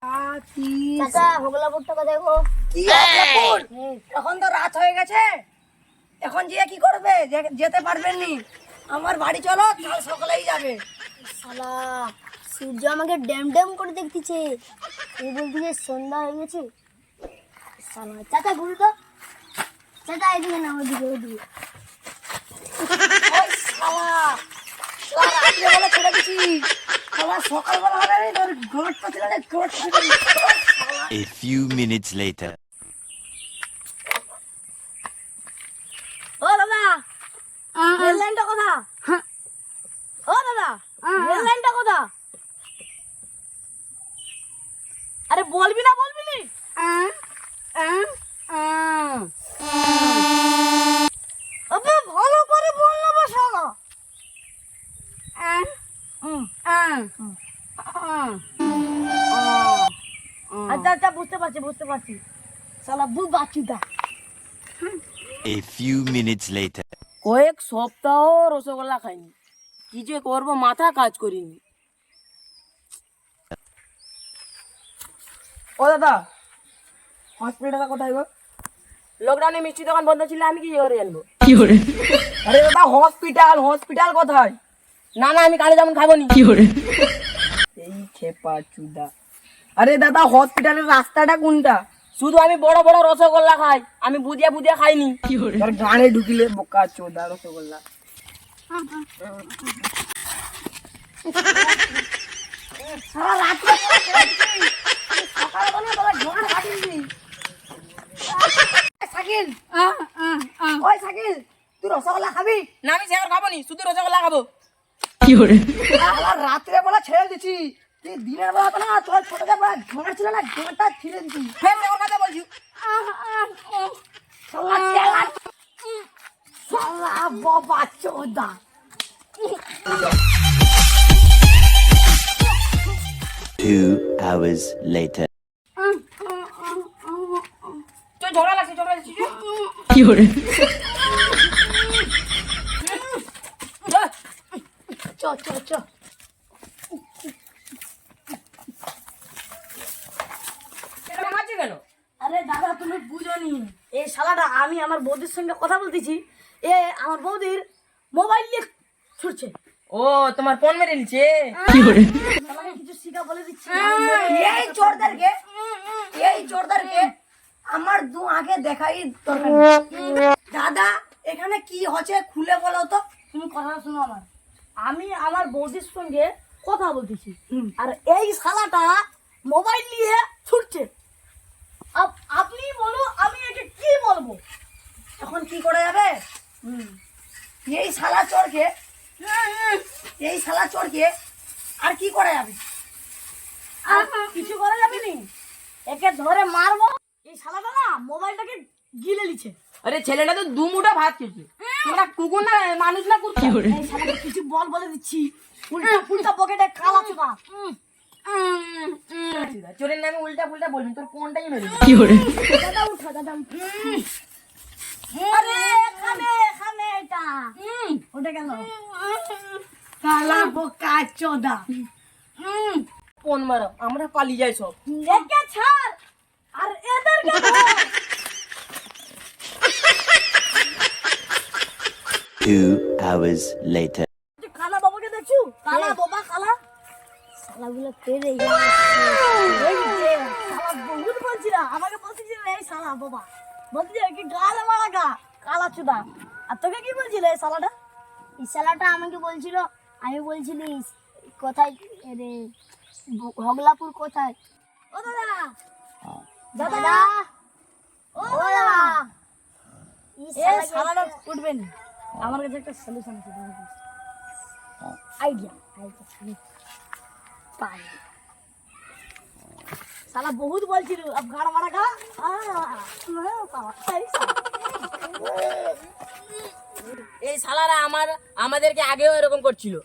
চাচা হোগলাপুরটা কোথায় গো? কি হোগলাপুর? এখন তো রাত হয়ে গেছে, এখন যে কি করবে? যেতে পারবেন নি। আমার বাড়ি চলো, কাল সকালেই যাবে। শালা সূর্য আমাকে ড্যাম ড্যাম করে দেখতেছে, এই বলতেছে সন্ধ্যা হয়ে গেছে। শালা চাচা ঘুরে তো, চাচা এদিকে না ওদিকে ওদিকে। ওই শালা, শালা রাত্রে বেলা ছেড়ে দিছি, শালা সকালবেলা হবে রে, তোর গোটটা ছিল না, গোটটা ছিল না। A few minutes later. ও দাদা, রেল লাইনটা কোথা? ও দাদা, রেল লাইনটা কোথা? আরে বলবি না বলবি নি? আবে ভালো করে বল না শালা। আচ্ছা আচ্ছা, বুঝতে পারছি শালা বুঝ বাচ্চুদা। A few minutes later. কয়েক সপ্তাহ রসগোল্লা খাইনি, কি যে করবো মাথা কাজ করিনি। ও দাদা, হসপিটালটা কোথায় গো? লকডাউনে মিষ্টি দোকান বন্ধ ছিল, আমি কি করে জানবো? আরে দাদা, হসপিটাল কোথায়? না না, আমি কালে যেমন খাবো নি। এই খেপা চুদা। আরে দাদা, হসপিটালের রাস্তাটা কোনটা? শুধু আমি বড় বড় রসগোল্লা খাই, আমি বুঝিয়ে বুঝিয়ে খাইনি। তোর গানে ঢুকিলে বোকা চোদা রসগোল্লা। সারা রাত্রে সকালবেলা তোরা গান কাটিনি। শাকিল, ওই শাকিল, তুই রসগোল্লা খাবি? না, আমি সেবার খাবো নি, শুধু রসগোল্লা খাবো। রাত্রে বেলা ছেড়ে দিছি, তুই দিনের বেলা তো না, তোর ছোট গান ছিল না, গানটা ছিঁড়ে দিছি। ফের সেবার কথা বলছি। শালা বাবা চোদা। 2 hours later. ঝগড়া লাগছে চ। কেন? আরে দাদা, তুমি বুঝোনি, এই শালাটা আমি আমার বৌদির সঙ্গে কথা বলতেছি, এ আমার বৌদির মোবাইল নিয়ে ছুটছে। ও, তোমার ফোন মেরে নিচ্ছে। আমাকে কিছু শিখা বলে দিচ্ছি। এই চোরদারকে আমার দু আগে দেখাই দরকার নেই। দাদা, এখানে কি হচ্ছে খুলে বলো তো। তুমি কথা শোনো আমার, আমি আমার বৌদির সঙ্গে কথা বলতেছি, আর এই শালাটা মোবাইল নিয়ে ছুটছে। আপনি বলো, আমি একে কি বলবো? এখন কি করা যাবে? এই শালা চোরকে আর কি করা যাবে? আর কিছু করা যাবে নি, একে ধরে মারবো। এই শালাটা না মোবাইলটাকে গিলে নিচ্ছে। আরে ছেলেটা তো দু মুঠা ভাত খেয়েছে, তোমরা কুকুর না মানুষ না কুকুর? এই শালাকে কিছু বলে দিচ্ছি, উল্টা পকেটে কালা চোদা। চোরের নামে উল্টা পুল্টা বলবি, তোর কোনটাই মেরে দাদা উঠো, দাদা উঠো। আরে এখানে এটা ওটা গেল কালা বোকা চোদা। ফোন মারো, আমরা পালিয়ে যাই সব। একে ছাড় আর এদেরকে ধর। 2 hours later. কালা বাবাকে দেখছো? কালা বাবা, কালা শালাগুলো পেরে শালা বহুত বলছিল, আমাকে বলছিল এই শালা বাবা, বলছিল কি গালে মারা গা কালা চুদা। আর তোকে কি বলছিল এই শালাটা? এই শালাটা আমাকে বলছিল, আমি বলছিলি কোথায় রে, হোগলাপুর কোথায়? ও দাদা, দাদা ও দাদা, এই এই শালাটা উঠবেন। আমার কাছে একটা সলিউশন আছে, আইডিয়া পাই। শালা বহুত বলছিল अब গাড় মারা গা। এই শালারা আমাদেরকে আগেও এরকম করছিল।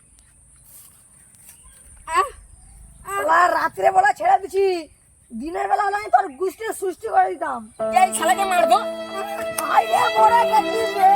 রাত্রে বেলা ছেড়ে দিছি, দিনের বেলা নাই তোর গুষ্টি সুষ্টি করে দিতাম। এই শালাকে মারবো। আইরে মরে গেছিস রে।